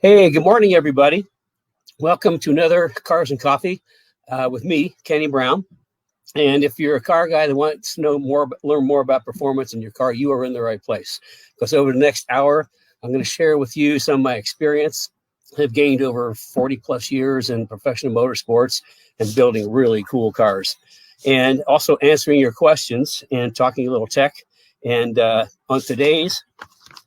Hey, good morning, everybody. Welcome to another Cars and Coffee with me, Kenny Brown. And if you're a car guy that wants to know more, learn more about performance in your car, you are in the right place. Because over the next hour, I'm going to share with you some of my experience. I've gained over 40 plus years in professional motorsports and building really cool cars. And also answering your questions and talking a little tech. And on today's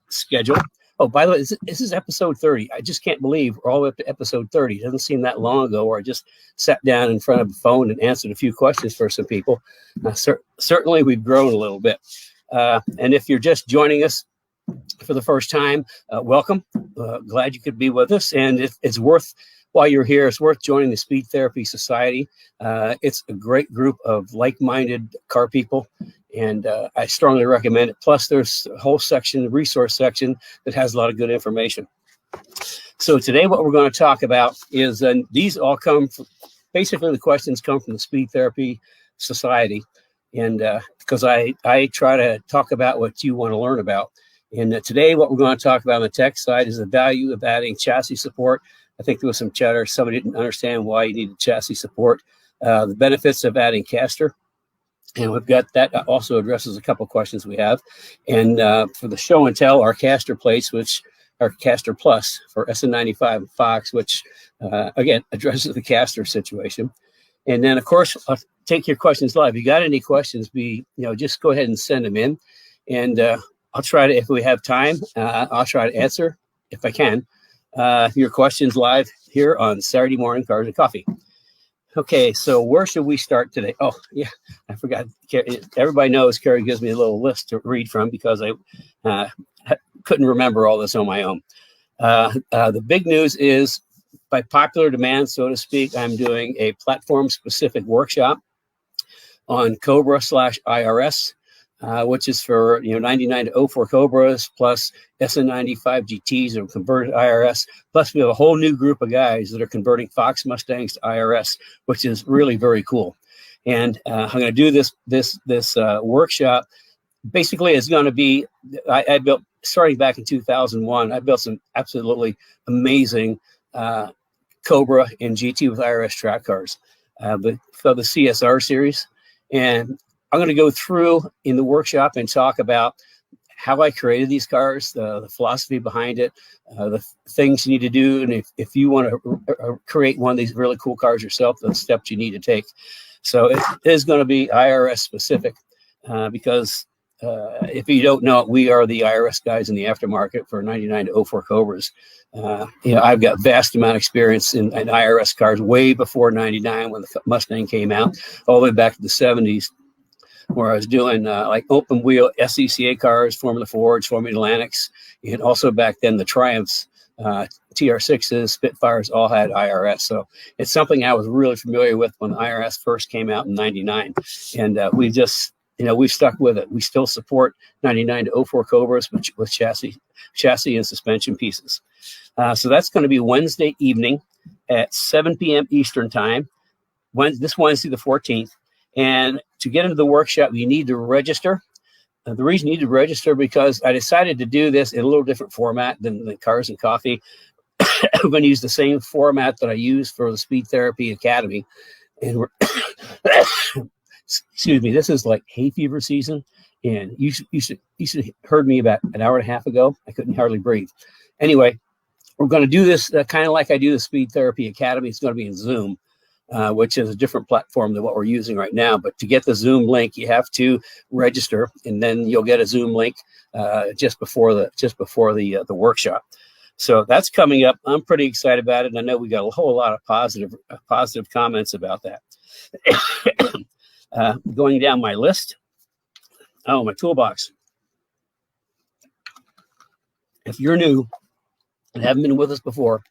schedule, oh, by the way, this is episode 30. I just can't believe we're all the way up to episode 30. It doesn't seem that long ago where I just sat down in front of a phone and answered a few questions for some people. Certainly, we've grown a little bit. And if you're just joining us for the first time, welcome. Glad you could be with us. And it's worth, while you're here, it's worth joining the Speed Therapy Society. It's a great group of like-minded car people. And I strongly recommend it. Plus, there's a whole section, the resource section, that has a lot of good information. So today what we're going to talk about is, these all come from, basically the questions come from the Speed Therapy Society. And because I try to talk about what you want to learn about. And today what we're going to talk about on the tech side is the value of adding chassis support. I think there was some chatter. Somebody didn't understand why you needed chassis support. The benefits of adding caster. And we've got that also addresses a couple of questions we have. And for the show and tell, our caster plates, which are caster plus for SN95 and Fox, which again addresses the caster situation. And then of course, I'll take your questions live. If you got any questions, just go ahead and send them in. And I'll try to, if we have time, I'll try to answer if I can your questions live here on Saturday morning Cars and Coffee. Okay, so where should we start today? Oh, yeah, I forgot. Everybody knows Carrie gives me a little list to read from because I couldn't remember all this on my own. The big news is, by popular demand, so to speak, I'm doing a platform-specific workshop on Cobra/IRS, which is for 99 to 04 Cobras plus SN95 GTs that are converted to IRS. Plus, we have a whole new group of guys that are converting Fox Mustangs to IRS, which is really very cool. And I'm going to do this workshop. Basically, it's going to be, I built, starting back in 2001, I built some absolutely amazing Cobra and GT with IRS track cars, but for the CSR series. And I'm going to go through in the workshop and talk about how I created these cars, the philosophy behind it, the things you need to do, and if you want to create one of these really cool cars yourself, the steps you need to take. So it is going to be IRS specific because if you don't know it, we are the IRS guys in the aftermarket for 99 to 04 Cobras. I've got vast amount of experience in IRS cars way before 99 when the Mustang came out, all the way back to the 70s. Where I was doing like open wheel SCCA cars, Formula Fords, Formula Atlantics, and also back then the Triumphs, TR6s, Spitfires all had IRS. So it's something I was really familiar with when IRS first came out in 99. And we just, we've stuck with it. We still support 99 to 04 Cobras with chassis and suspension pieces. So that's going to be Wednesday evening at 7 p.m. Eastern time, this Wednesday the 14th. And to get into the workshop, you need to register. The reason you need to register because I decided to do this in a little different format than the Cars and Coffee. I'm going to use the same format that I use for the Speed Therapy Academy. And excuse me, this is like hay fever season. And you should heard me about an hour and a half ago. I couldn't hardly breathe. Anyway, we're going to do this kind of like I do the Speed Therapy Academy. It's going to be in Zoom. Which is a different platform than what we're using right now. But to get the Zoom link, you have to register, and then you'll get a Zoom link just before the workshop. So that's coming up. I'm pretty excited about it. And I know we got a whole lot of positive comments about that. Going down my list. Oh, my toolbox. If you're new and haven't been with us before,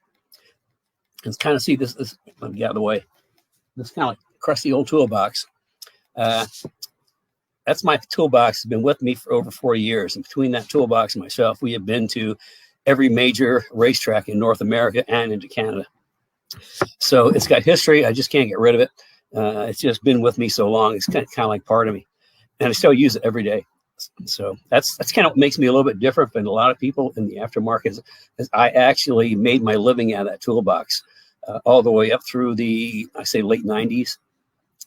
and kind of see this, let me get out of the way. This kind of like crusty old toolbox. That's my toolbox. It's been with me for over 4 years. And between that toolbox and myself, we have been to every major racetrack in North America and into Canada. So it's got history. I just can't get rid of it. It's just been with me so long. It's kind of like part of me. And I still use it every day. So that's kind of what makes me a little bit different than a lot of people in the aftermarket. Is I actually made my living out of that toolbox all the way up through the, I say, late 90s,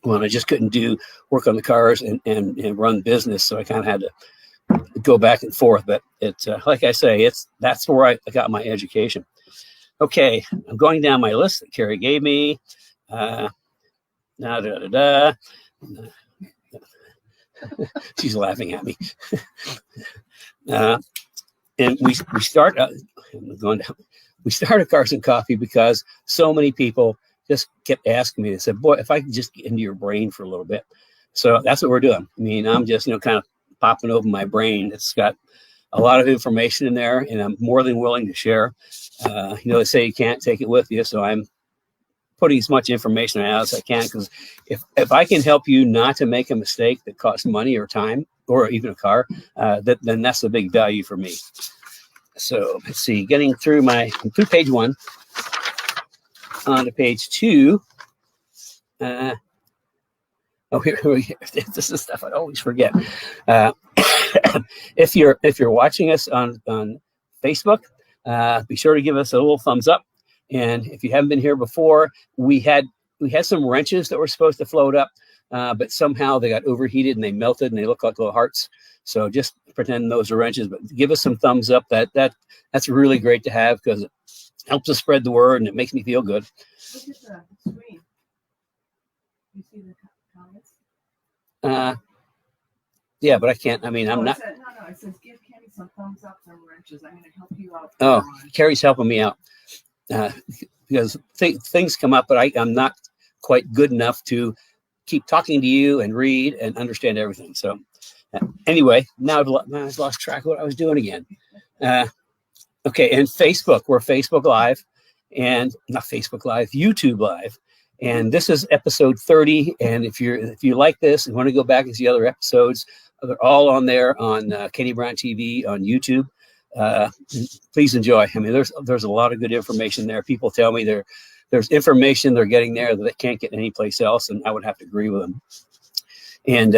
when I just couldn't do work on the cars and run business. So I kind of had to go back and forth. But it's like I say, that's where I got my education. Okay, I'm going down my list that Carrie gave me. She's laughing at me. And we start we started Cars and Coffee because so many people just kept asking me. They said, boy, if I could just get into your brain for a little bit. So that's what we're doing. I mean, I'm just, kind of popping open my brain. It's got a lot of information in there, and I'm more than willing to share. They say you can't take it with you, so I'm putting as much information out as I can, because if I can help you not to make a mistake that costs money or time or even a car, then that's a big value for me. So let's see, getting through page 1 on to page 2. Here this is stuff I always forget. If you're watching us on Facebook, be sure to give us a little thumbs up. And if you haven't been here before, we had some wrenches that were supposed to float up, but somehow they got overheated and they melted and they look like little hearts. So just pretend those are wrenches, but give us some thumbs up. That's really great to have, because it helps us spread the word and it makes me feel good. Look at the screen. You see the comments? Yeah, but I can't. I mean, I'm not. It says give Kenny some thumbs up, some wrenches. I'm going to help you out. Oh, Carrie's helping me out. Because things come up, but I'm not quite good enough to keep talking to you and read and understand everything. So anyway, now I've lost track of what I was doing again. Okay, and Facebook, we're Facebook Live, and not Facebook Live, YouTube Live. And this is episode 30. And if you like this and want to go back and see other episodes, they're all on there on Kenny Brown TV on YouTube. Please enjoy. I mean, there's a lot of good information there. People tell me there's information they're getting there that they can't get anyplace else, and I would have to agree with them. And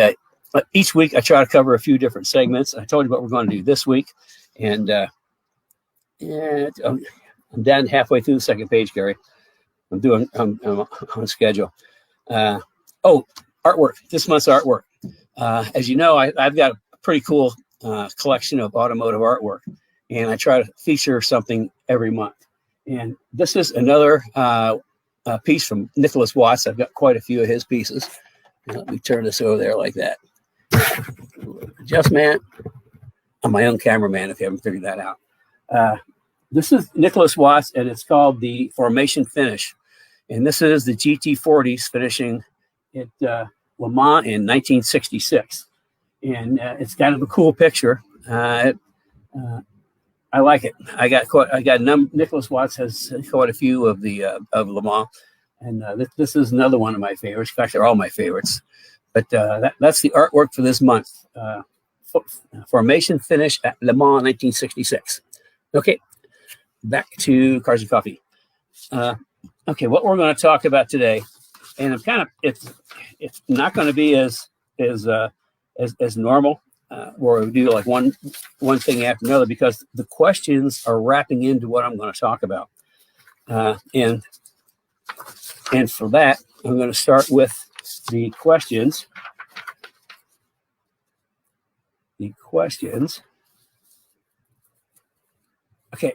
each week I try to cover a few different segments. I told you what we're going to do this week, and I'm down halfway through the second page, Gary. I'm on schedule. Artwork. This month's artwork. As you know, I've got a pretty cool collection of automotive artwork, and I try to feature something every month. And this is another piece from Nicholas Watts. I've got quite a few of his pieces. And let me turn this over there like that. Just, man, I'm my own cameraman if you haven't figured that out. This is Nicholas Watts, and it's called the Formation Finish. And this is the GT40s finishing at Le Mans in 1966. And it's kind of a cool picture. I like it. Nicholas Watts has quite a few of of Le Mans, and this is another one of my favorites. In fact, they're all my favorites. But that's the artwork for this month. Formation Finish at Le Mans 1966. Okay, back to Cars and Coffee. Okay, what we're going to talk about today, and it's not going to be as normal, where we do like one thing after another, because the questions are wrapping into what I'm going to talk about. And for that, I'm going to start with the questions. Okay.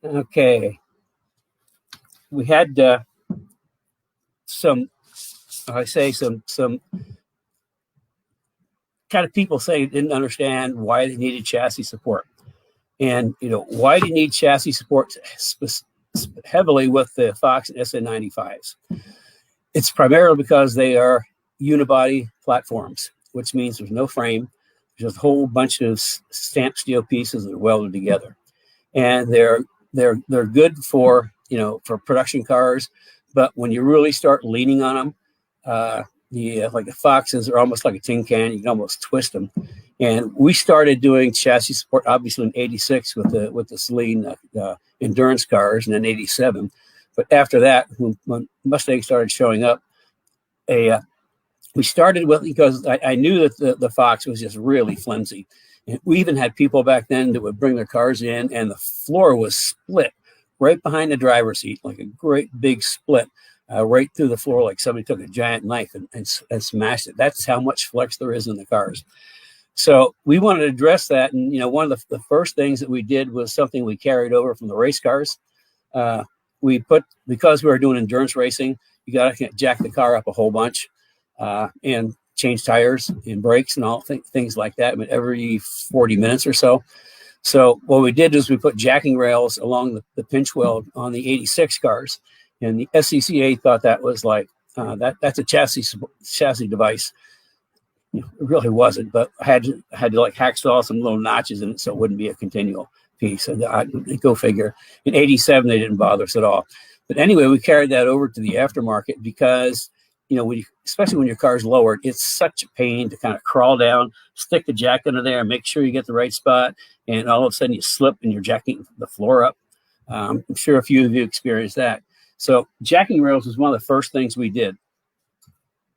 Okay. We had some kind of people say didn't understand why they needed chassis support. And, why do you need chassis support heavily with the Fox and SN95s? It's primarily because they are unibody platforms, which means there's no frame. There's just a whole bunch of stamped steel pieces that are welded together. And they're good for production cars, but when you really start leaning on them, like the Foxes are almost like a tin can. You can almost twist them. And we started doing chassis support obviously in '86 with the Celine endurance cars, and then '87. But after that, when Mustang started showing up, a we started with, because I knew that the Fox was just really flimsy. And we even had people back then that would bring their cars in, and the floor was split right behind the driver's seat, like a great big split right through the floor, like somebody took a giant knife and smashed it. That's how much flex there is in the cars. So we wanted to address that. And, you know, one of the first things that we did was something we carried over from the race cars. Because we were doing endurance racing, you got to jack the car up a whole bunch and change tires and brakes and all things like that, but every 40 minutes or so. So what we did is we put jacking rails along the pinch weld on the 86 cars. And the SCCA thought that was like, that's a chassis device. It really wasn't, but I had to like hacksaw some little notches in it so it wouldn't be a continual piece. And go figure. In 87, they didn't bother us at all. But anyway, we carried that over to the aftermarket because, you know, especially when your car's lowered, it's such a pain to kind of crawl down, stick the jack under there, make sure you get the right spot, and all of a sudden you slip and you're jacking the floor up. I'm sure a few of you experienced that. So jacking rails was one of the first things we did.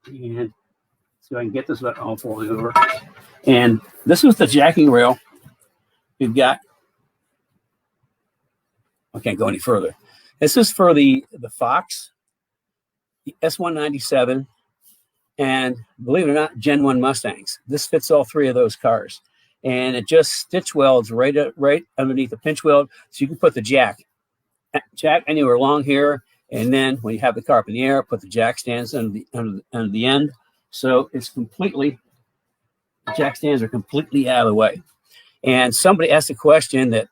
And so I can get this all falling over. And this was the jacking rail we've got. I can't go any further. This is for the Fox, the S197, and believe it or not, Gen 1 Mustangs. This fits all three of those cars. And it just stitch welds right underneath the pinch weld, so you can put the jack anywhere along here. And then when you have the car up in the air, put the jack stands under the end. So it's completely, the jack stands are completely out of the way. And somebody asked a question that,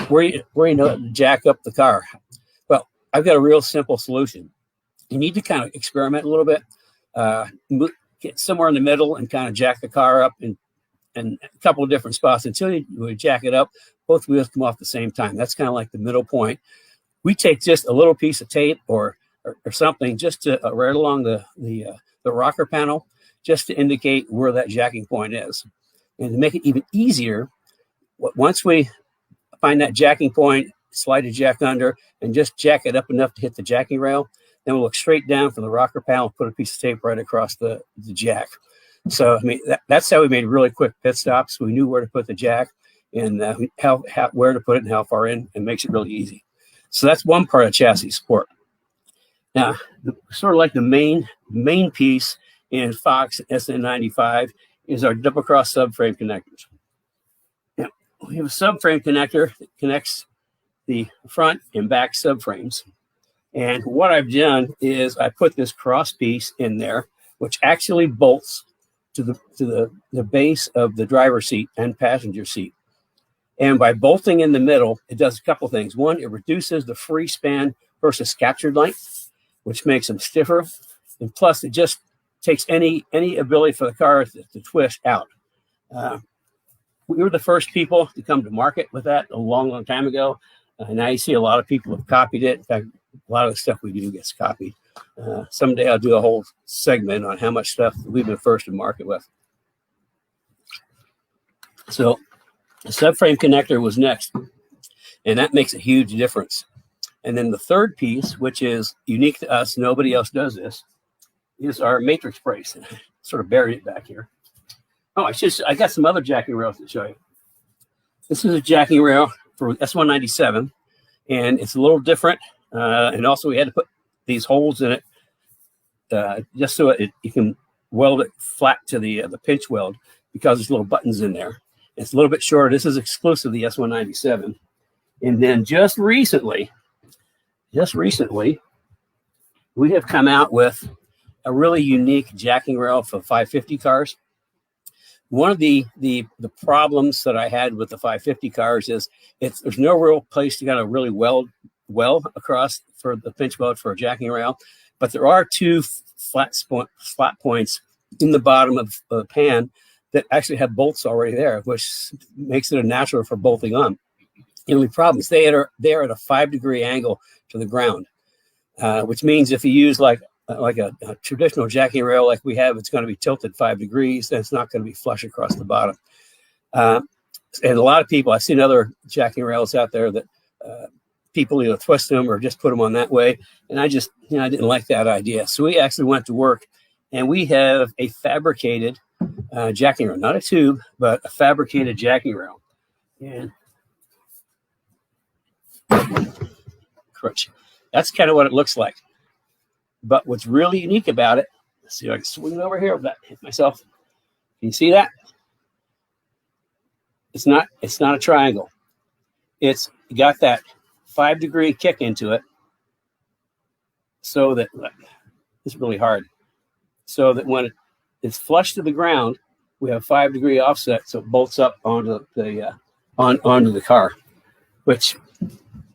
where you know to jack up the car? Well, I've got a real simple solution. You need to kind of experiment a little bit, get somewhere in the middle and kind of jack the car up in a couple of different spots until you jack it up. Both wheels come off at the same time. That's kind of like the middle point. We take just a little piece of tape or something just to right along the rocker panel, just to indicate where that jacking point is. And to make it even easier, once we find that jacking point, slide the jack under, and just jack it up enough to hit the jacking rail, then we'll look straight down from the rocker panel, put a piece of tape right across the jack. So, I mean, that's how we made really quick pit stops. We knew where to put the jack and where to put it and how far in, and makes it really easy. So that's one part of chassis support. Now, sort of like the main piece in Fox SN95 is our double cross subframe connectors. Now, we have a subframe connector that connects the front and back subframes. And what I've done is I put this cross piece in there, which actually bolts to the base of the driver's seat and passenger seat. And by bolting in the middle, it does a couple things. One, it reduces the free span versus captured length, which makes them stiffer. And plus, it just takes any ability for the car to twist out. We were the first people to come to market with that a long, long time ago. Now you see a lot of people have copied it. In fact, a lot of the stuff we do gets copied. Someday I'll do a whole segment on how much stuff we've been first to market with. So the subframe connector was next, and that makes a huge difference. And then the third piece, which is unique to us, nobody else does this, is our matrix brace. Sort of buried it back here. Oh, I got some other jacking rails to show you. This is a jacking rail for S197, and it's a little different. And also we had to put these holes in it just so you can weld it flat to the pinch weld, because there's little buttons in there. It's a little bit shorter. This is exclusive to the S197. And then just recently, we have come out with a really unique jacking rail for 550 cars. One of the problems that I had with the 550 cars is there's no real place to kind of really weld across for the pinch weld for a jacking rail, but there are two flat points in the bottom of the pan that actually have bolts already there, which makes it a natural for bolting on. The only problem is they are at a 5-degree angle to the ground, which means if you use like a traditional jacking rail like we have, it's going to be tilted 5 degrees, then it's not going to be flush across the bottom. And a lot of people, I've seen other jacking rails out there that people either twist them or just put them on that way. And I didn't like that idea. So we actually went to work And we have a fabricated jacking rail, not a tube, but a fabricated jacking rail. And crunch. That's kind of what it looks like. But what's really unique about it, let's see if I can swing it over here without hit myself. Can you see that? It's not a triangle. It's got that 5-degree kick into it, so that it's really hard. So that when it's flush to the ground, we have 5-degree offset, so it bolts up onto the onto the car, which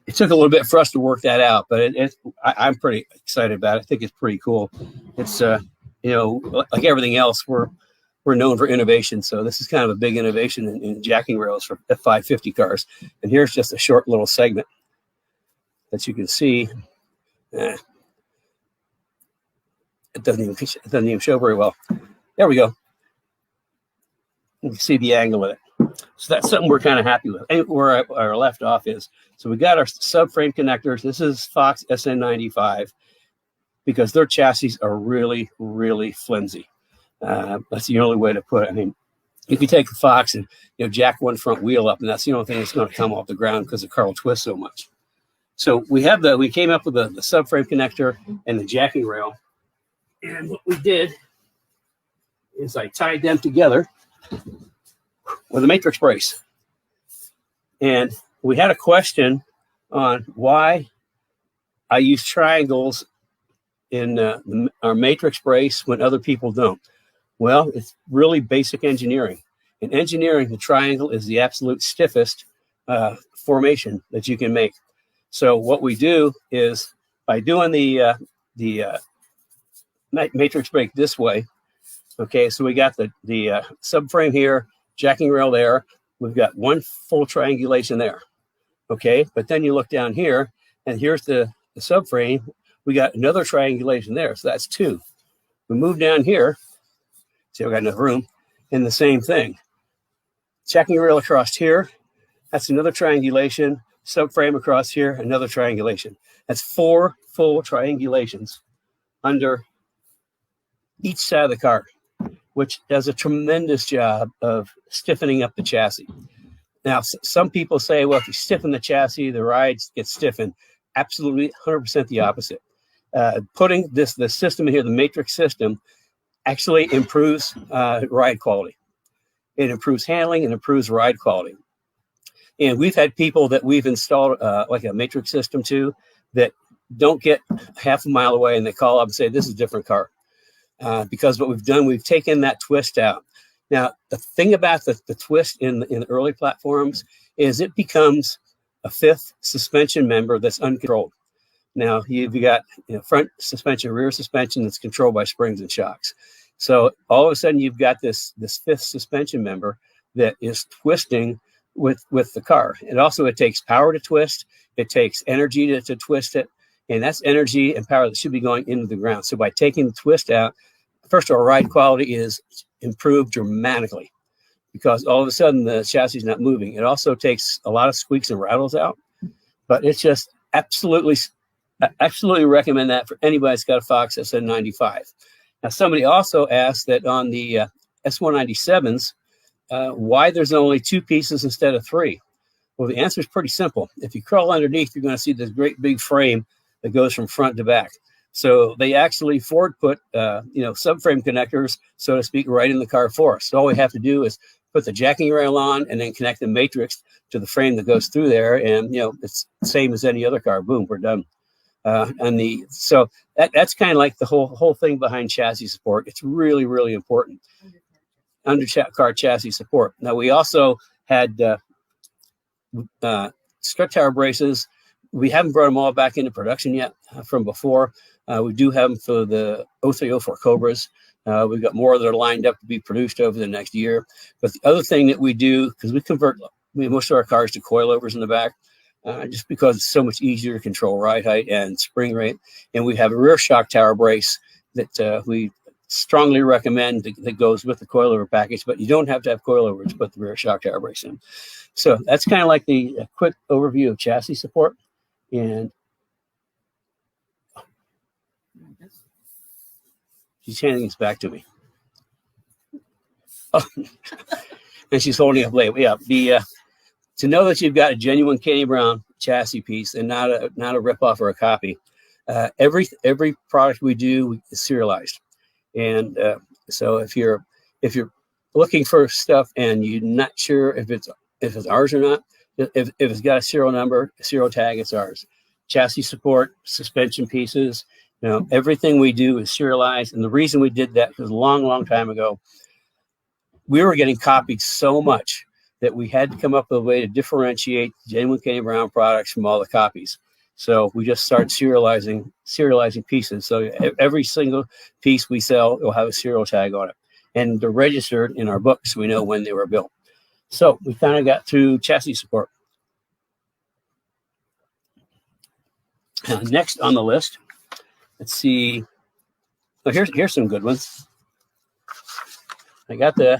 it took a little bit for us to work that out, but I'm pretty excited about it. I think it's pretty cool. It's like everything else, we're known for innovation, so this is kind of a big innovation in jacking rails for F550 cars. And here's just a short little segment that you can see. It doesn't even show very well. There we go. You can see the angle of it. So that's something we're kind of happy with. And where our left off is, so we got our subframe connectors. This is Fox SN95 because their chassis are really, really flimsy. That's the only way to put it. I mean, if you take a Fox and jack one front wheel up, and that's the only thing that's going to come off the ground because the car will twist so much. So we came up with the subframe connector and the jacking rail. And what we did is I tied them together with a matrix brace. And we had a question on why I use triangles in our matrix brace when other people don't. Well, it's really basic engineering. In engineering, the triangle is the absolute stiffest formation that you can make. So what we do is by doing the matrix break this way. Okay, so we got the subframe here, jacking rail there. We've got one full triangulation there. Okay, but then you look down here, and here's the subframe. We got another triangulation there, so that's 2. We move down here. See, I've got enough room, and the same thing. Jacking rail across here. That's another triangulation. Subframe across here, another triangulation. That's 4 full triangulations under each side of the car, which does a tremendous job of stiffening up the chassis. Now, some people say, well, if you stiffen the chassis, the rides get stiffened. Absolutely 100% the opposite. Putting the system in here, the matrix system, actually improves ride quality. It improves handling and improves ride quality. And we've had people that we've installed like a matrix system to that don't get half a mile away and they call up and say, this is a different car. Because what we've done, we've taken that twist out. Now, the thing about the twist in the early platforms is it becomes a 5th suspension member that's uncontrolled. Now, you've got front suspension, rear suspension that's controlled by springs and shocks. So all of a sudden, you've got this 5th suspension member that is twisting with the car. And also, it takes power to twist. It takes energy to twist it. And that's energy and power that should be going into the ground. So by taking the twist out, first of all, ride quality is improved dramatically because all of a sudden the chassis is not moving. It also takes a lot of squeaks and rattles out, but it's just absolutely recommend that for anybody that's got a Fox SN95. Now, somebody also asked that on the S197s, why there's only 2 pieces instead of 3. Well, the answer is pretty simple. If you crawl underneath, you're going to see this great big frame that goes from front to back. So they actually Ford put subframe connectors, so to speak, right in the car for us. So all we have to do is put the jacking rail on and then connect the matrix to the frame that goes through there, and it's the same as any other car. Boom, we're done. So that's kind of like the whole thing behind chassis support. It's really, really important. Car chassis support. Now we also had strut tower braces. We haven't brought them all back into production yet from before. We do have them for the 0304 Cobras. We've got more that are lined up to be produced over the next year. But the other thing that we do, because we convert most of our cars to coilovers in the back, just because it's so much easier to control ride height and spring rate. And we have a rear shock tower brace that we strongly recommend that goes with the coilover package, but you don't have to have coilovers to put the rear shock tower brace in. So that's kind of like the quick overview of chassis support. And She's handing this back to me. Oh, and she's holding up label. Yeah, to know that you've got a genuine Kenny Brown chassis piece and not a ripoff or a copy. Every product we do is serialized, and so if you're looking for stuff and you're not sure if it's ours or not, if it's got a serial number, a serial tag, it's ours. Chassis support, suspension pieces, everything we do is serialized. And the reason we did that was a long time ago. We were getting copied so much that we had to come up with a way to differentiate genuine Kenny Brown products from all the copies. So we just started serializing pieces. So every single piece we sell will have a serial tag on it, and they're registered in our books. We know when they were built. So we kind of got through chassis support. Next on the list, let's see. Oh, here's some good ones. I got the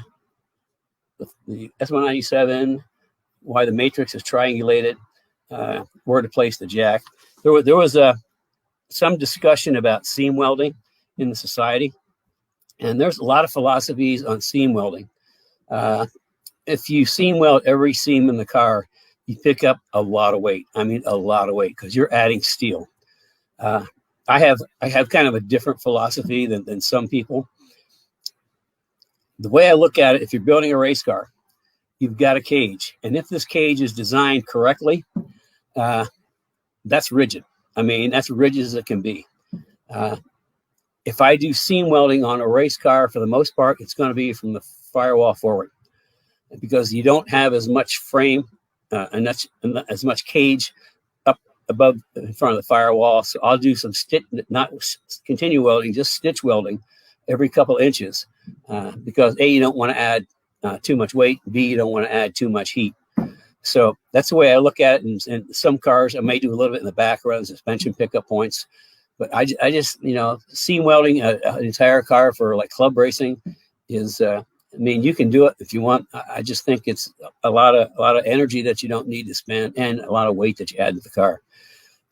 S197, why the matrix is triangulated, where to place the jack. There was some discussion about seam welding in the society, and there's a lot of philosophies on seam welding. If you seam weld every seam in the car, you pick up a lot of weight. I mean, a lot of weight, because you're adding steel. I have kind of a different philosophy than some people. The way I look at it, if you're building a race car, you've got a cage. And if this cage is designed correctly, that's rigid. I mean, that's rigid as it can be. If I do seam welding on a race car, for the most part, it's going to be from the firewall forward, because you don't have as much frame and as much cage up above in front of the firewall. So I'll do some not continue welding, just stitch welding every couple inches, because A, you don't want to add too much weight. B, you don't want to add too much heat. So that's the way I look at it. And some cars, I may do a little bit in the back around suspension pickup points. But I just, seam welding an entire car for like club racing is, I mean, you can do it if you want. I just think it's a lot of energy that you don't need to spend, and a lot of weight that you add to the car.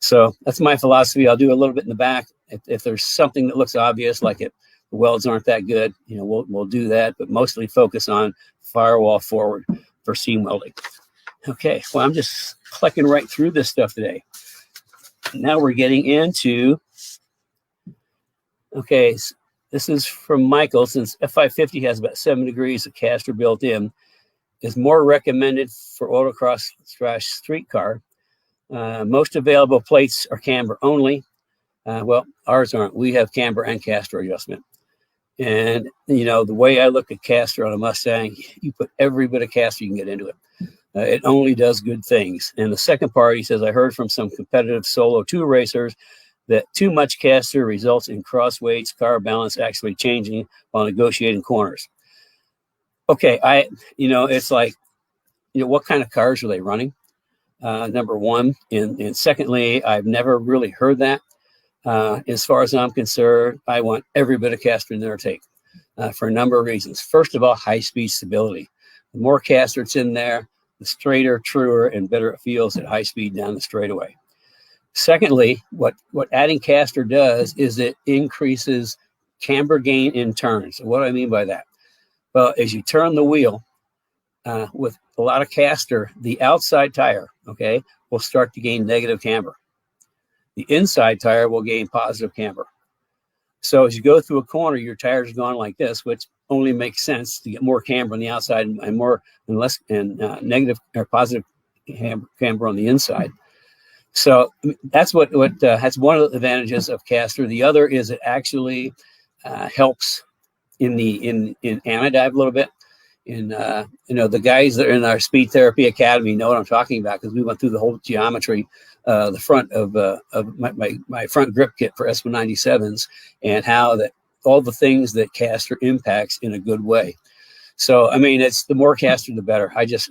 So that's my philosophy. I'll do a little bit in the back. If there's something that looks obvious, like the welds aren't that good, we'll do that, but mostly focus on firewall forward for seam welding. Okay, well, I'm just clicking right through this stuff today. Now we're getting into, okay, this is from Michael. Since F550 has about 7 degrees of caster built in, is more recommended for autocross/street car. Most available plates are camber only. Well, ours aren't. We have camber and caster adjustment. And, the way I look at caster on a Mustang, you put every bit of caster you can get into it. It only does good things. And the second part, he says, I heard from some competitive Solo 2 racers that too much caster results in cross weights, car balance actually changing while negotiating corners. Okay, it's like, what kind of cars are they running? Number one. And secondly, I've never really heard that. As far as I'm concerned, I want every bit of caster in there to take for a number of reasons. First of all, high-speed stability. The more caster it's in there, the straighter, truer, and better it feels at high speed down the straightaway. Secondly, what adding caster does is it increases camber gain in turns. What do I mean by that? Well, as you turn the wheel with a lot of caster, the outside tire, will start to gain negative camber. The inside tire will gain positive camber. So as you go through a corner, your tires are going like this, which only makes sense to get more camber on the outside and more and less negative or positive camber on the inside. So that's that's one of the advantages of caster. The other is it actually helps in anodive a little bit. The guys that are in our Speed Therapy Academy know what I'm talking about, because we went through the whole geometry, the front of my front grip kit for S197s, and how that all the things that caster impacts in a good way. So I mean, it's the more caster, the better. I just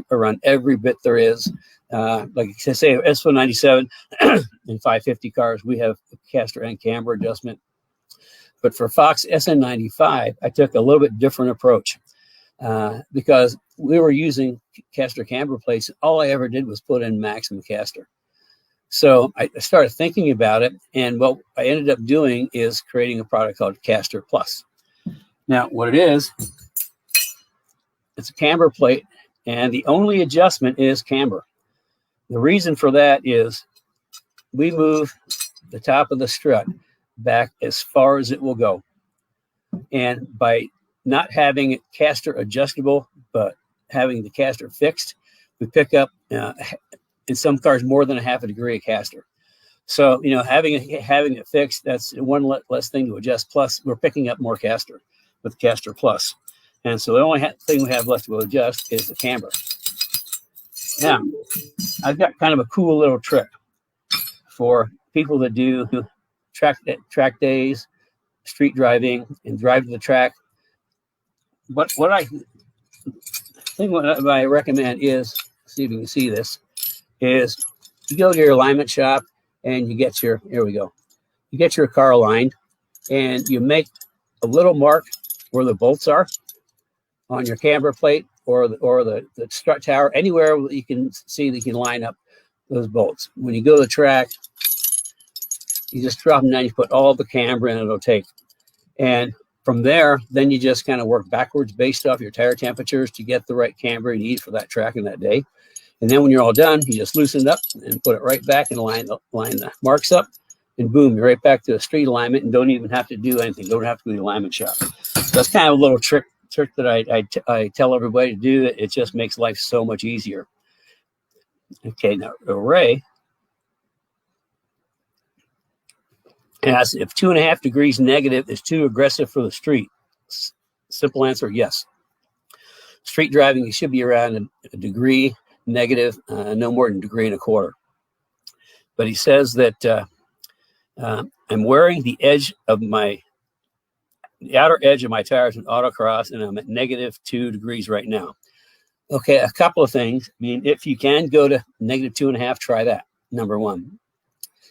run every bit there is. Like I say, S197 and 550 cars, we have caster and camber adjustment. But for Fox SN95, I took a little bit different approach. Because we were using caster camber plates, all I ever did was put in maximum caster. So I started thinking about it, and what I ended up doing is creating a product called Caster Plus. Now, what it is, it's a camber plate, and the only adjustment is camber. The reason for that is we move the top of the strut back as far as it will go. And by not having it caster adjustable, but having the caster fixed, we pick up, in some cars, more than a half a degree of caster. So, having it fixed, that's one less thing to adjust. Plus, we're picking up more caster with Caster Plus. And so the only thing we have left to adjust is the camber. Now, I've got kind of a cool little trick for people that do track days, street driving, and drive to the track. What I think what I recommend is, see if you can see this, is you go to your alignment shop and you get your, here we go, you get your car aligned and you make a little mark where the bolts are on your camber plate or the strut tower, anywhere you can see that you can line up those bolts. When you go to the track, you just drop them down, you put all the camber in, it'll take. And from there, then you just kind of work backwards based off your tire temperatures to get the right camber you need for that track in that day. And then when you're all done, you just loosen it up and put it right back and line the marks up, and boom, you're right back to a street alignment and don't even have to do anything. Don't have to go to the alignment shop. So that's kind of a little trick that I tell everybody to do. It just makes life so much easier. Okay, now Ray asks if 2.5 degrees negative is too aggressive for the street. Simple answer, yes. Street driving, you should be around a degree negative, no more than 1.25 degrees. But he says that I'm wearing the outer edge of my tires in autocross, and I'm at -2 degrees right now. Okay, a couple of things. I mean, if you can go to -2.5, try that, number one.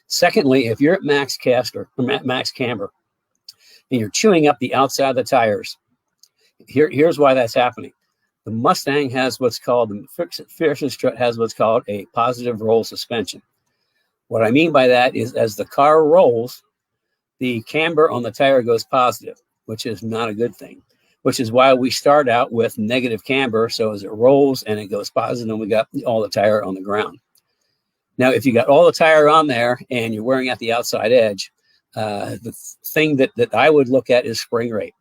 Secondly, if you're at max caster or max camber and you're chewing up the outside of the tires, here's why that's happening. The Mustang has what's called, the Fierce strut has what's called a positive roll suspension. What I mean by that is as the car rolls, the camber on the tire goes positive, which is not a good thing, which is why we start out with negative camber. So as it rolls and it goes positive, and we got all the tire on the ground. Now, if you got all the tire on there and you're wearing at the outside edge, the thing that I would look at is spring rate,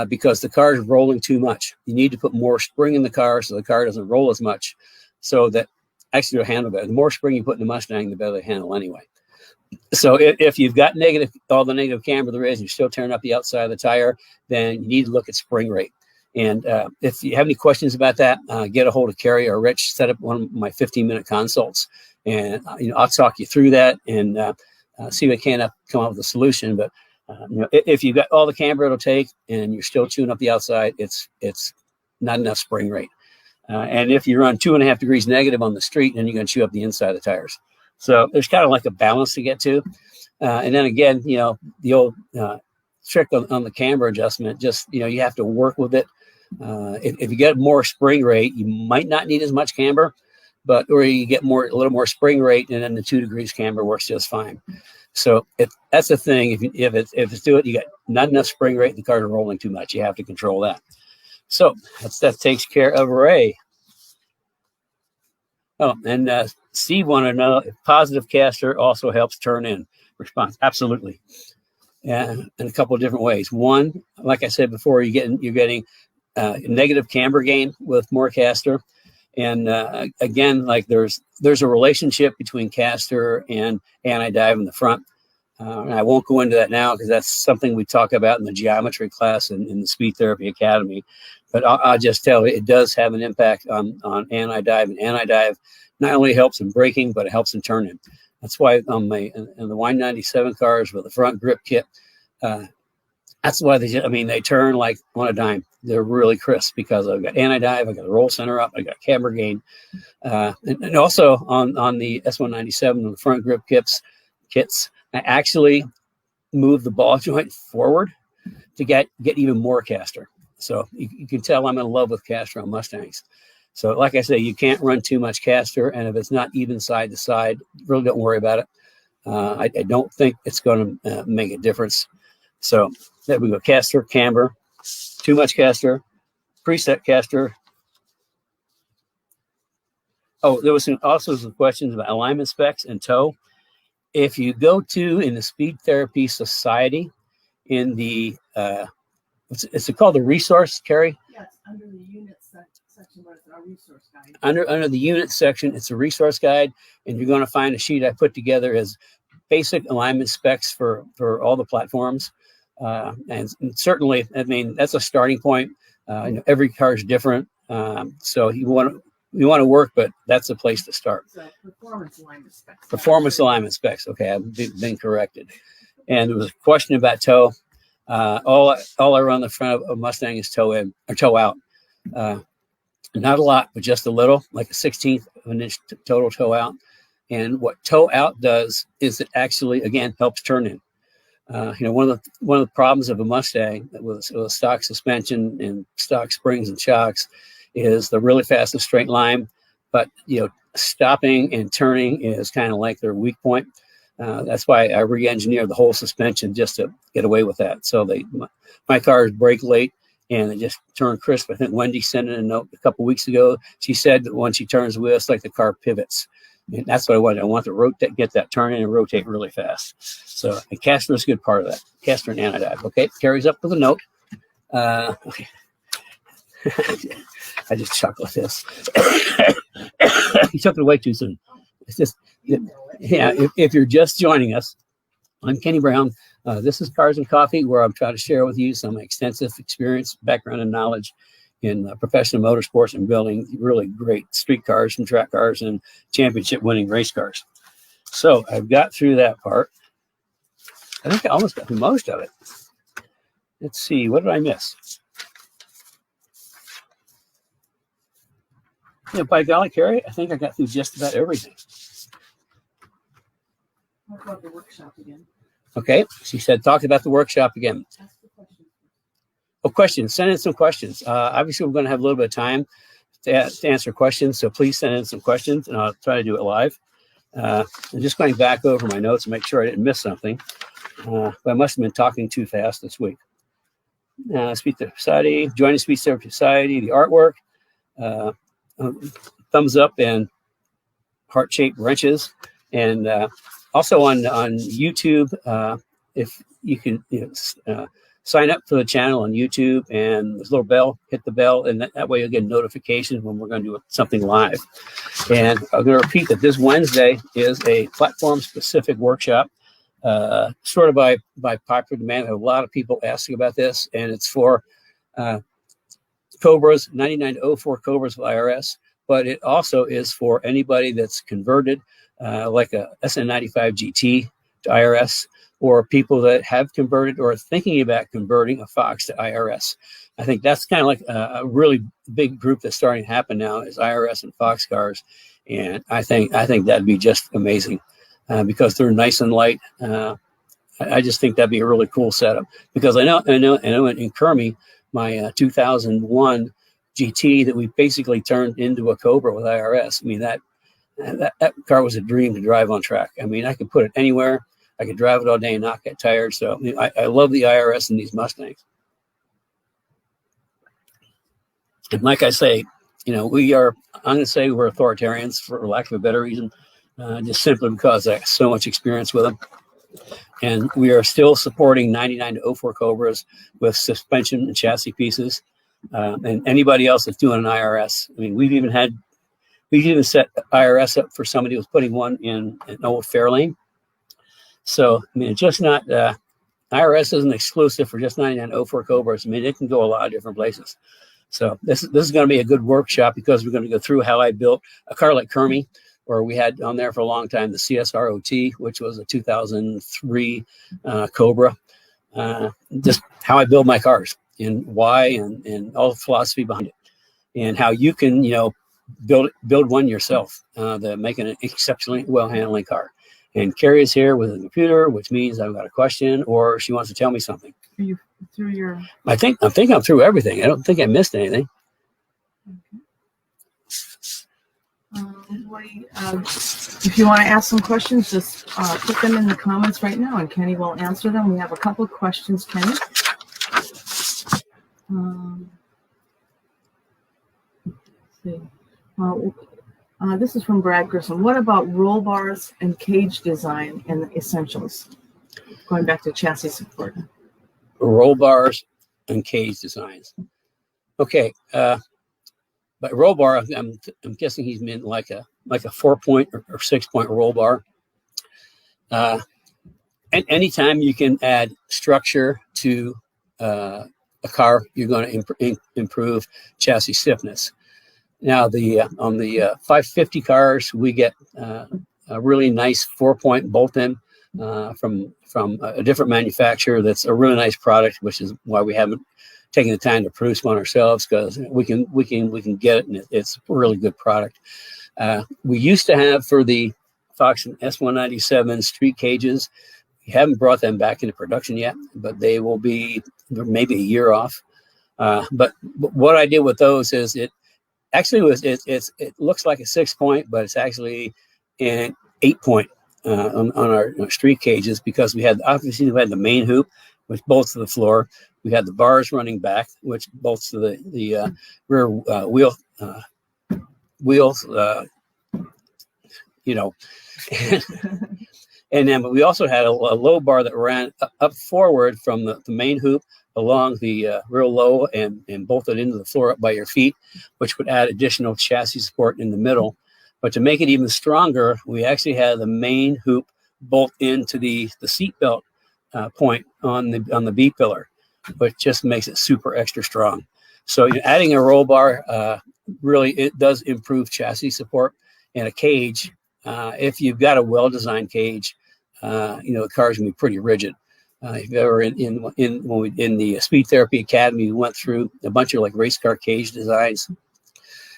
because the car is rolling too much. You need to put more spring in the car so the car doesn't roll as much, so that actually it'll handle better. The more spring you put in the Mustang, the better they handle anyway. So if you've got all the negative camber there is, and you're still tearing up the outside of the tire, then you need to look at spring rate. And if you have any questions about that, get a hold of Kerry or Rich. Set up one of my 15-minute consults, and I'll talk you through that and see if I can come up with a solution. But if you've got all the camber it'll take, and you're still chewing up the outside, it's not enough spring rate. And if you run 2.5 degrees negative on the street, then you're going to chew up the inside of the tires. So there's kind of like a balance to get to. And then again, the old trick on the camber adjustment, just, you have to work with it. If you get more spring rate, you might not need as much camber, or you get a little more spring rate, and then the 2 degrees camber works just fine. So that's the thing. If it's do it, you got not enough spring rate, the car's rolling too much. You have to control that. So that takes care of Ray. Oh, and Steve wanted to know if positive caster also helps turn in. Response: absolutely. In a couple of different ways. One, like I said before, you're getting negative camber gain with more caster. And again, like there's a relationship between caster and anti-dive in the front. And I won't go into that now because that's something we talk about in the geometry class in the Speed Therapy Academy. But I'll just tell you, it does have an impact on anti-dive. And anti-dive not only helps in braking, but it helps in turning. That's why in the Y97 cars with the front grip kit, that's why they turn like on a dime. They're really crisp because I've got anti-dive, I've got a roll center up, I got camber gain. And also on the S197, on the front grip kits, I actually move the ball joint forward to get even more caster. So you can tell I'm in love with caster on Mustangs. So like I say, you can't run too much caster, and if it's not even side to side, really don't worry about it. I don't think it's going to make a difference. So there we go, caster, camber, too much caster, preset caster. Oh, there was also some questions about alignment specs and toe. If you go to in the Speed Therapy Society, in the it's called the resource, Carrie? Yeah, it's under the unit section, but it's our resource guide. Under the unit section, it's a resource guide, and you're going to find a sheet I put together as basic alignment specs for all the platforms. And certainly, I mean, that's a starting point. Every car is different, so you want to work, but that's a place to start. So performance alignment specs. Performance alignment specs. Okay, I've been corrected. And there was a question about toe. All I run the front of a Mustang is toe in or toe out. Not a lot, but just a little, like a 16th of an inch total toe out. And what toe out does is it actually, again, helps turn in. One of the problems of a Mustang with stock suspension and stock springs and shocks is the really fast and straight line, but stopping and turning is kind of like their weak point. That's why I re-engineered the whole suspension just to get away with that. So my cars brake late and they just turn crisp. I think Wendy sent in a note a couple weeks ago. She said that when she turns the wheel, it's like the car pivots. And that's what I wanted. I want to get that turn in and rotate really fast. So the caster is a good part of that. Caster and anodive. Okay, carries up with a note. Okay. I just chuckle at this. You took it away too soon. It's just, yeah, if you're just joining us, I'm Kenny Brown. This is Cars and Coffee, where I'm trying to share with you some extensive experience, background, and knowledge in professional motorsports and building really great street cars and track cars and championship winning race cars. So I've got through that part. I think I almost got through most of it. Let's see, what did I miss? By golly, Carrie, I think I got through just about everything. Talk about the workshop again. Okay, she said, talk about the workshop again. Ask the question. Oh, questions. Send in some questions. Obviously, we're going to have a little bit of time to answer questions, so please send in some questions, and I'll try to do it live. I'm just going back over my notes to make sure I didn't miss something. But I must have been talking too fast this week. Speed Therapy Society, join the Speed Therapy Society, the artwork, thumbs up and heart-shaped wrenches, and also on YouTube, if you can sign up for the channel on YouTube, and there's a little bell, hit the bell, and that way you'll get notifications when we're going to do something live. And I'm going to repeat that this Wednesday is a platform-specific workshop, sort of by popular demand. I have a lot of people asking about this, and it's for Cobras, 9904 Cobras with IRS, but it also is for anybody that's converted, like a SN95 GT to IRS, or people that have converted or are thinking about converting a Fox to IRS. I think that's kind of like a really big group that's starting to happen now is IRS and Fox cars, and I think that'd be just amazing because they're nice and light. I just think that'd be a really cool setup because I know in Kermie, my 2001 GT that we basically turned into a Cobra with IRS. I mean, that car was a dream to drive on track. I mean, I could put it anywhere. I could drive it all day and not get tired. So I love the IRS in these Mustangs. And like I say, I'm going to say we're authoritarians for lack of a better reason, just simply because I have so much experience with them. And we are still supporting 99-04 Cobras with suspension and chassis pieces. And anybody else that's doing an IRS. I mean, we've even set IRS up for somebody who was putting one in an old Fairlane. So, I mean, it's just not, IRS isn't exclusive for just 99-04 Cobras. I mean, it can go a lot of different places. So this is going to be a good workshop because we're going to go through how I built a car like Kermie, or we had on there for a long time, the CSROT, which was a 2003 Cobra. Just how I build my cars and why and all the philosophy behind it and how you can, build one yourself to make an exceptionally well-handling car. And Carrie is here with a computer, which means I've got a question or she wants to tell me something. Are you through your... I think I'm through everything. I don't think I missed anything. Okay. If you want to ask some questions, just put them in the comments right now, and Kenny will answer them. We have a couple of questions, Kenny. Let's see. This is from Brad Grissom. What about roll bars and cage design and the essentials? Going back to chassis support. Roll bars and cage designs. Okay. By roll bar, I'm guessing he's meant like a 4-point or 6-point roll bar. And anytime you can add structure to a car, you're going to improve chassis stiffness. Now, on the 550 cars, we get a really nice 4-point bolt-in from a different manufacturer. That's a really nice product, which is why we haven't taking the time to produce one ourselves, because we can get it, and it's a really good product. We used to have for the Fox and S197 street cages. We haven't brought them back into production yet, but they will be maybe a year off. But what I did with those is it looks like a 6-point, but it's actually an 8-point on our street cages, because we had the main hoop, which bolts to the floor. We had the bars running back, which bolts to the rear wheels, and then we also had a low bar that ran up forward from the main hoop along the rear low and bolted into the floor up by your feet, which would add additional chassis support in the middle. But to make it even stronger, we actually had the main hoop bolt into the seat belt point on the B pillar, which just makes it super extra strong. So adding a roll bar, really, it does improve chassis support. And a cage, if you've got a well-designed cage, the car's gonna be pretty rigid. If you've ever in the Speed Therapy Academy, we went through a bunch of like race car cage designs,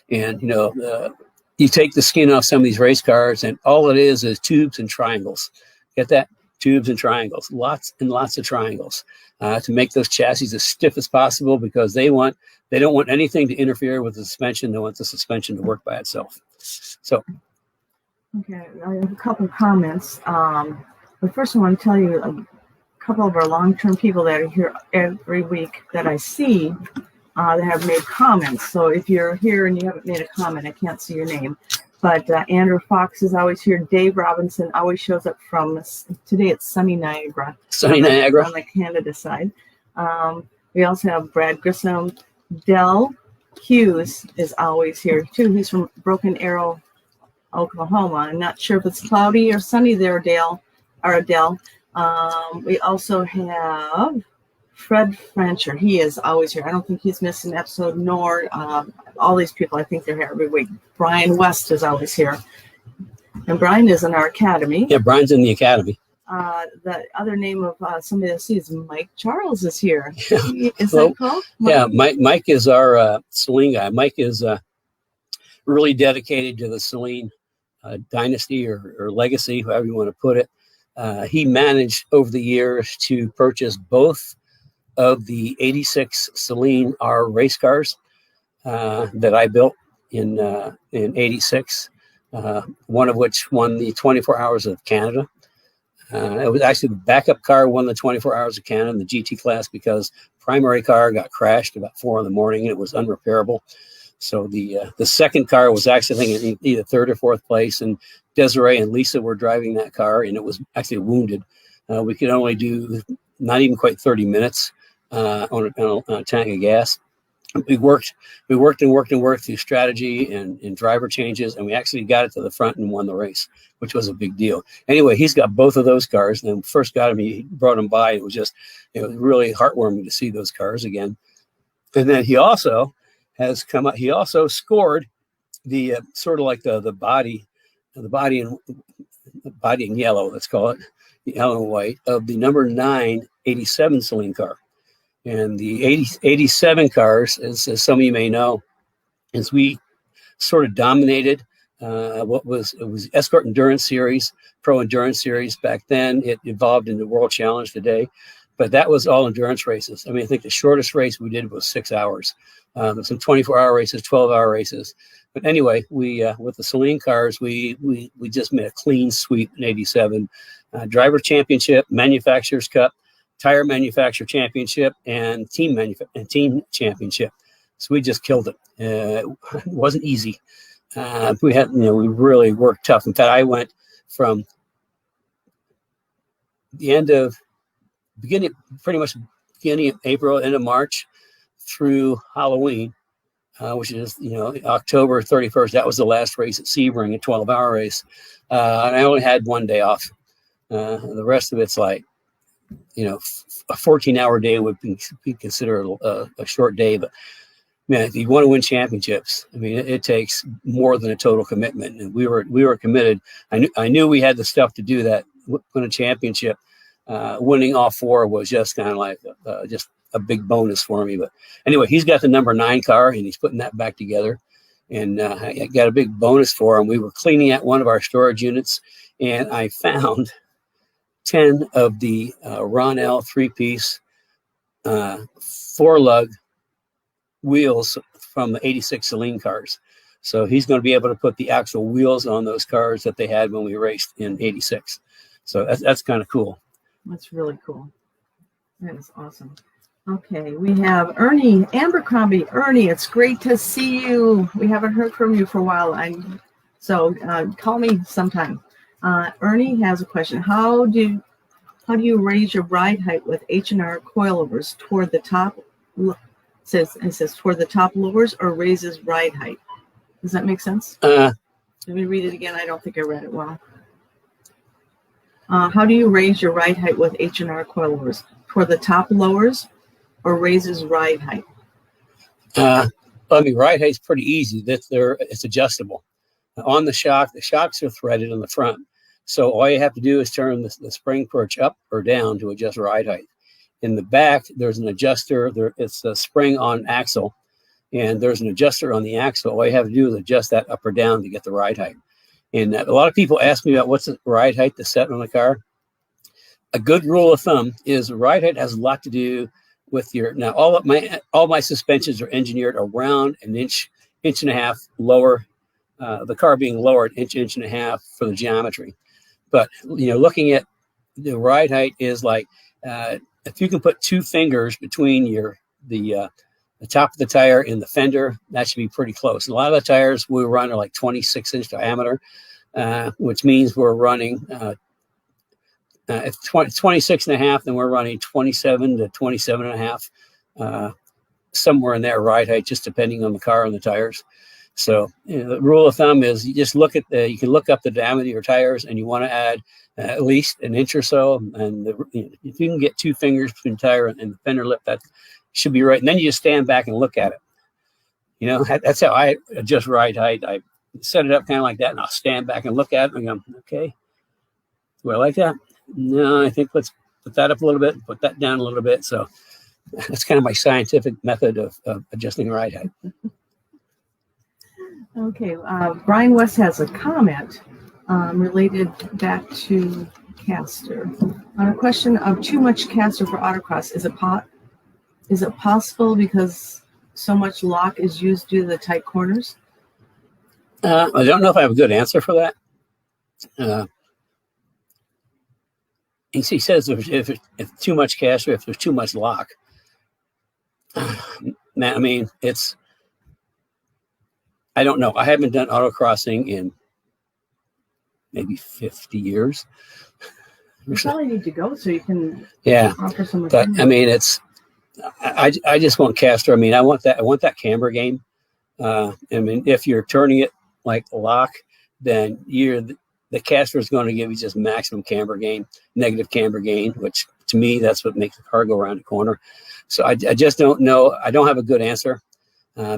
and you take the skin off some of these race cars, and all it is tubes and triangles. Get that? Tubes and triangles, lots and lots of triangles, to make those chassis as stiff as possible, because they don't want anything to interfere with the suspension. They want the suspension to work by itself. So, okay, I have a couple of comments. But first, I want to tell you a couple of our long-term people that are here every week that I see that have made comments. So if you're here and you haven't made a comment, I can't see your name. But Andrew Fox is always here. Dave Robinson always shows up from, today it's sunny Niagara. Sunny Niagara. On the Canada side. We also have Brad Grissom. Dell Hughes is always here too. He's from Broken Arrow, Oklahoma. I'm not sure if it's cloudy or sunny there, Dale. We also have Fred Francher. He is always here. I don't think he's missed an episode, nor all these people. I think they're here every week. Brian West is always here. And Brian is in our academy. Yeah, Brian's in the academy. The other name of somebody that sees Mike Charles is here. Yeah. Is that called? Yeah, Mike is our Celine guy. Mike is really dedicated to the Celine dynasty or legacy, however you want to put it. He managed over the years to purchase both of the 86 Celine R race cars that I built in 86, one of which won the 24 Hours of Canada. It was actually the backup car won the 24 Hours of Canada in the GT class, because primary car got crashed about 4 in the morning and it was unrepairable. So the second car was actually, I think, either 3rd or 4th place, and Desiree and Lisa were driving that car, and it was actually wounded. We could only do not even quite 30 minutes on a tank of gas. We worked through strategy and driver changes, and we actually got it to the front and won the race, which was a big deal. Anyway, he's got both of those cars, and when we first got him, he brought them by. It was really heartwarming to see those cars again. And then he also has come up. He also scored the sort of like the body in yellow, let's call it, the yellow and white, of the number 9 87 Celine car. And the 87 cars, as some of you may know, is we sort of dominated it was Escort Endurance Series, Pro Endurance Series back then. It evolved into World Challenge today, but that was all endurance races. I mean, I think the shortest race we did was 6 hours. There's some 24-hour races, 12-hour races. But anyway, we with the Celine cars, we just made a clean sweep in '87, driver championship, manufacturers cup, tire manufacturer championship, and team championship. So we just killed it. It wasn't easy. We had, we really worked tough. In fact, I went from pretty much beginning of April, end of March, through Halloween, which is, October 31st. That was the last race at Sebring, a 12-hour race. And I only had one day off. The rest of it's like, a 14-hour day would be considered a short day. But, man, if you want to win championships, I mean, it takes more than a total commitment. And we were committed. I knew we had the stuff to do that. Win a championship. Winning all four was just kind of like just a big bonus for me. But anyway, he's got the number 9 car, and he's putting that back together. And I got a big bonus for him. We were cleaning out one of our storage units, and I found 10 of the Ron L 3-piece 4-lug wheels from the '86 Celine cars. So he's going to be able to put the actual wheels on those cars that they had when we raced in '86. So that's kind of cool. That's really cool. That is awesome. Okay, we have Ernie Abercrombie. Ernie, it's great to see you. We haven't heard from you for a while. So call me sometime. Ernie has a question. How do you raise your ride height with H&R coilovers toward the top? It says toward the top lowers or raises ride height. Does that make sense? Let me read it again. I don't think I read it well. How do you raise your ride height with H&R coilovers? Toward the top lowers or raises ride height? Ride height's pretty easy. It's adjustable. On the shocks are threaded on the front. So all you have to do is turn the spring perch up or down to adjust ride height. In the back, there's an adjuster. It's a spring on axle, and there's an adjuster on the axle. All you have to do is adjust that up or down to get the ride height. And a lot of people ask me about what's the ride height to set on a car. A good rule of thumb is ride height has a lot to do with all my suspensions are engineered around an inch and a half lower. The car being lower an inch and a half for the geometry. But looking at the ride height is like if you can put 2 fingers between the top of the tire and the fender, that should be pretty close. A lot of the tires we run are like 26-inch diameter, which means we're running if 26 and a half, then we're running 27 to 27 and a half, somewhere in there ride height, just depending on the car and the tires. So the rule of thumb is you just you can look up the diameter of your tires, and you want to add at least an inch or so. And if you can get 2 fingers between the tire and the fender lip, that should be right. And then you just stand back and look at it. That's how I adjust ride height. I set it up kind of like that, and I'll stand back and look at it and go, okay, do I like that? No, I think let's put that up a little bit, put that down a little bit. So that's kind of my scientific method of adjusting ride height. Okay, Brian West has a comment related back to caster. On a question of too much caster for autocross, is it possible because so much lock is used due to the tight corners? I don't know if I have a good answer for that. He says if too much caster, if there's too much lock, man, I mean, I don't know. I haven't done autocrossing in maybe 50 years. You probably need to go so you can offer some. But I mean, I just want caster. I mean, I want that camber game. I mean, if you're turning it like lock, then the caster is going to give you just maximum camber gain, negative camber gain, which to me, that's what makes the car go around the corner. So I just don't know. I don't have a good answer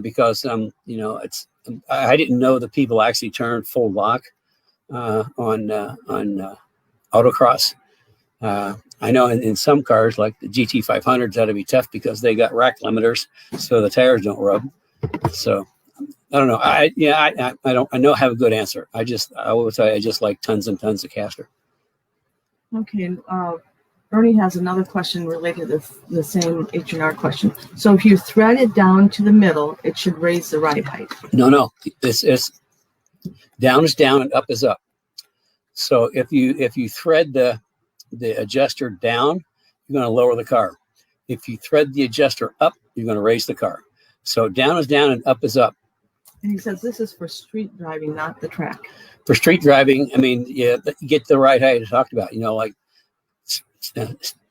because, I didn't know that people actually turn full lock on autocross. I know in some cars like the GT500s, that'd be tough because they got rack limiters, so the tires don't rub. So I don't know. I don't have a good answer. I would say I just like tons and tons of caster. Okay. Ernie has another question related to the same H&R question. So if you thread it down to the middle, it should raise the ride height. No. This is down is down and up is up. So if you thread the adjuster down, you're going to lower the car. If you thread the adjuster up, you're going to raise the car. So down is down and up is up. And he says this is for street driving, not the track. For street driving, I mean, yeah, you get the ride height I talked about. You know, like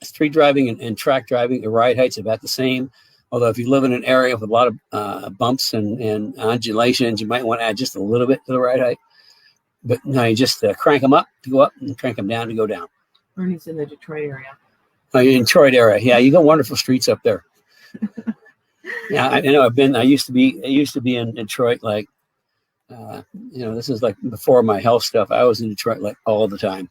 street driving and track driving, the ride height's about the same. Although if you live in an area with a lot of bumps and undulations, you might want to add just a little bit to the ride height. But no, you just crank them up to go up and crank them down to go down. Ernie's in the Detroit area. Oh, you're in Detroit area. Yeah, you got wonderful streets up there. Yeah, I know. I used to be in Detroit. Like, this is like before my health stuff. I was in Detroit like all the time.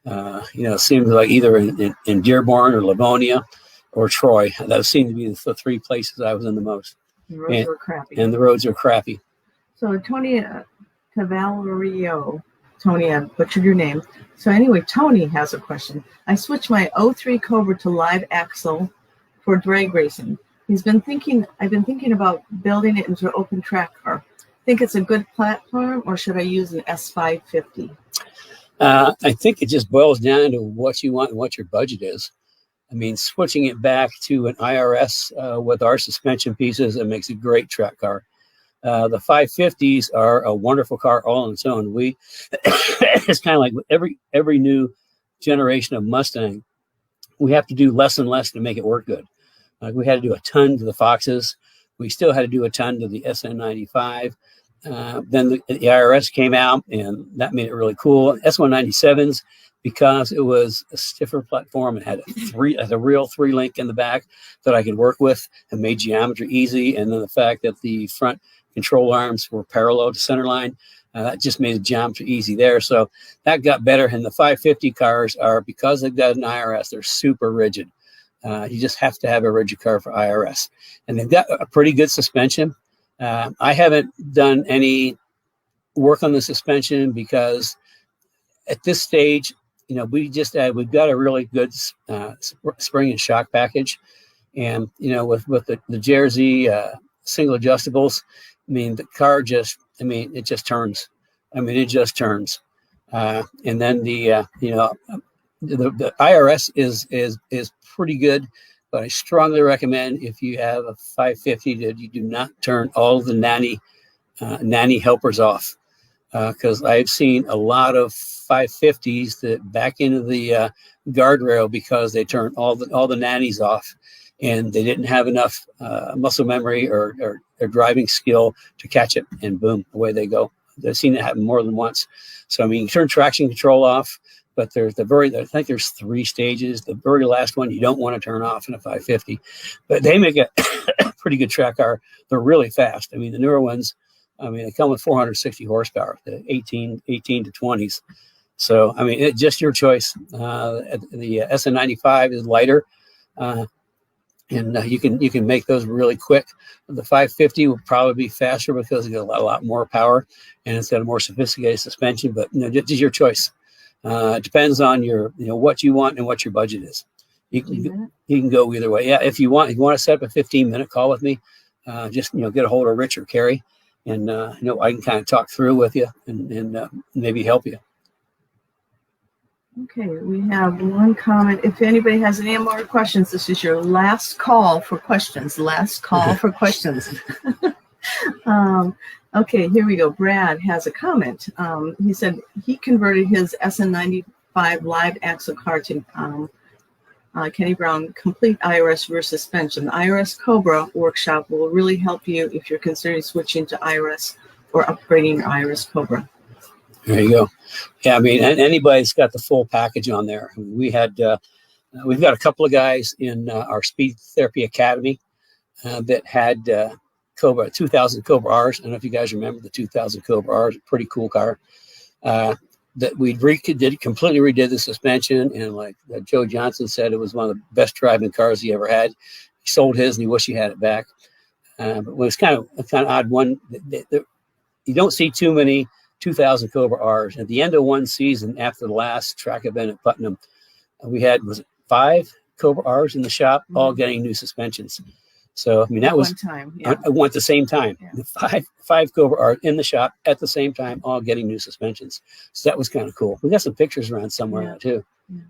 It seemed like either in Dearborn or Livonia or Troy. That seemed to be the three places I was in the most. The roads were crappy. And the roads are crappy. So Tony Cavalerio, Tony, I butchered your name. So anyway, Tony has a question. I switched my 03 Cobra to live axle for drag racing. I've been thinking about building it into an open track car. Think it's a good platform, or should I use an S550? I think it just boils down to what you want and what your budget is. I mean, switching it back to an IRS with our suspension pieces, it makes a great track car. The 550s are a wonderful car all on its own. It's kind of like with every new generation of Mustang, we have to do less and less to make it work good. Like we had to do a ton to the Foxes. We still had to do a ton to the SN95. Then the IRS came out, and that made it really cool. S197s, because it was a stiffer platform and had a real 3-link in the back that I could work with and made geometry easy. And then the fact that the front control arms were parallel to center line, that just made the geometry easy there. So that got better. And the 550 cars are, because they've got an IRS, they're super rigid. You just have to have a rigid car for IRS. And they've got a pretty good suspension. I haven't done any work on the suspension because at this stage, we've got a really good spring and shock package. And, with the Jersey single adjustables, I mean, the car it just turns. I mean, it just turns. And then the IRS is pretty good, but I strongly recommend if you have a 550 that you do not turn all the nanny helpers off, because I've seen a lot of 550s that back into the guardrail because they turned all the nannies off, and they didn't have enough muscle memory or driving skill to catch it, and boom, away they go. I've seen it happen more than once. So I mean, you turn traction control off. But I think there's 3 stages. The very last one you don't want to turn off in a 550, but they make a pretty good track car. They're really fast. I mean, the newer ones, they come with 460 horsepower, the 18 to 20s. So, I mean, it's just your choice. The SN95 is lighter, and you can make those really quick. The 550 will probably be faster because it's got a lot more power and it's got a more sophisticated suspension, but just your choice. It depends on your, what you want and what your budget is. You can go either way. Yeah, if you want to set up a 15-minute call with me, just get a hold of Rich or Carrie, and I can kind of talk through with you and maybe help you. Okay, we have one comment. If anybody has any more questions, this is your last call for questions. Last call for questions. Okay, here we go. Brad has a comment. He said he converted his SN95 live axle car to Kenny Brown complete IRS rear suspension. The IRS Cobra Workshop will really help you if you're considering switching to IRS or upgrading your IRS Cobra. There you go. Yeah, I mean, anybody's got the full package on there. We've got a couple of guys in our Speed Therapy Academy that had 2000 Cobra R's. I don't know if you guys remember the 2000 Cobra R's, a pretty cool car. That we completely redid the suspension, and like Joe Johnson said, it was one of the best driving cars he ever had. He sold his, and he wished he had it back. But it was kind of odd one. You don't see too many 2000 Cobra R's. At the end of one season, after the last track event at Putnam, we had 5 Cobra R's in the shop, all getting new suspensions. So, I mean, that was one time. Yeah. I went at the same time. Yeah. Five Cobra R's in the shop at the same time, all getting new suspensions. So that was kind of cool. We got some pictures around somewhere too. Yeah.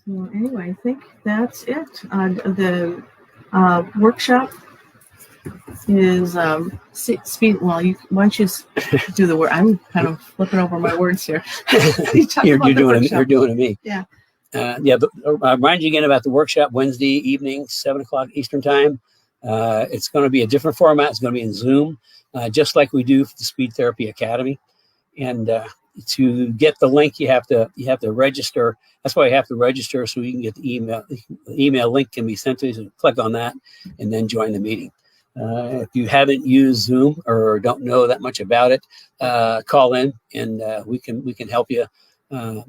So anyway, I think that's it. The workshop is speed. Well, once you do the word, I'm kind of flipping over my words here. You're doing to me. Yeah. But I'll remind you again about the workshop Wednesday evening, 7 o'clock Eastern time. It's going to be a different format. It's going to be in Zoom, just like we do for the Speed Therapy Academy. And to get the link, you have to register. That's why you have to register, so you can get the email. The email link can be sent to you. So click on that and then join the meeting. If you haven't used Zoom or don't know that much about it, call in and we can help you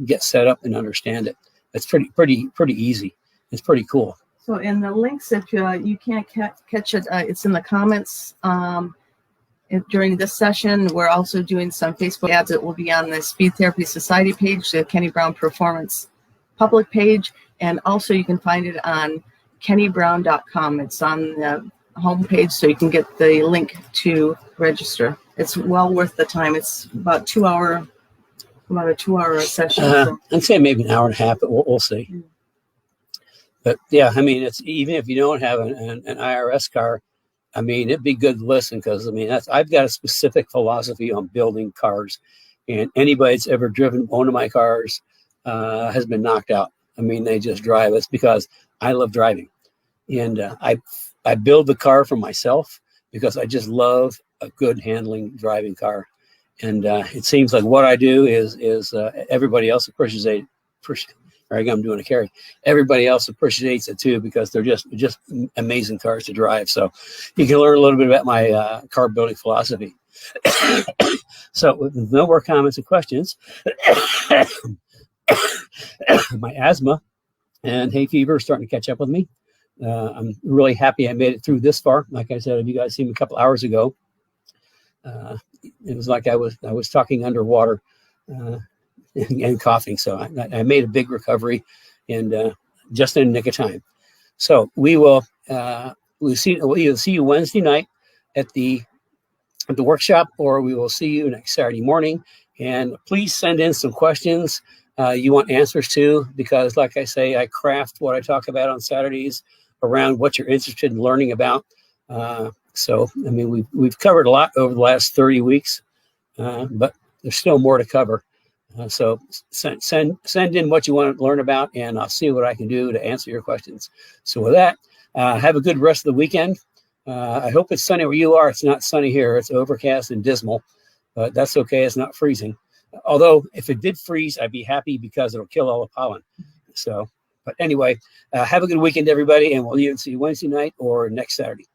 get set up and understand it. It's pretty easy. It's pretty cool. So in the links, if you can't catch it, it's in the comments. During this session, we're also doing some Facebook ads. It will be on the Speed Therapy Society page, the Kenny Brown Performance public page, and also you can find it on kennybrown.com. It's on the homepage, so you can get the link to register. It's well worth the time. It's about a 2-hour session. I'd say maybe an hour and a half, but we'll see. Mm. But yeah, I mean, it's even if you don't have an IRS car, I mean, it'd be good to listen because I mean, I've got a specific philosophy on building cars, and anybody that's ever driven one of my cars has been knocked out. I mean, they just drive. It's because I love driving, and I build the car for myself because I just love a good handling driving car. And it seems like what I do is everybody else appreciates. I'm doing a carry. Everybody else appreciates it too because they're just amazing cars to drive. So you can learn a little bit about my car building philosophy. So with no more comments and questions, my asthma and hay fever are starting to catch up with me. I'm really happy I made it through this far. Like I said, if you guys seen me a couple hours ago, it was like I was talking underwater and coughing. So I made a big recovery and just in the nick of time. So we'll either see you Wednesday night at the workshop, or we will see you next Saturday morning. And please send in some questions you want answers to, because like I say, I craft what I talk about on Saturdays around what you're interested in learning about. So, I mean, we've covered a lot over the last 30 weeks, but there's still more to cover. So send in what you want to learn about, and I'll see what I can do to answer your questions. So with that, have a good rest of the weekend. I hope it's sunny where you are. It's not sunny here. It's overcast and dismal, but that's okay. It's not freezing. Although if it did freeze, I'd be happy because it'll kill all the pollen. So, but anyway, have a good weekend, everybody, and we'll either see you Wednesday night or next Saturday.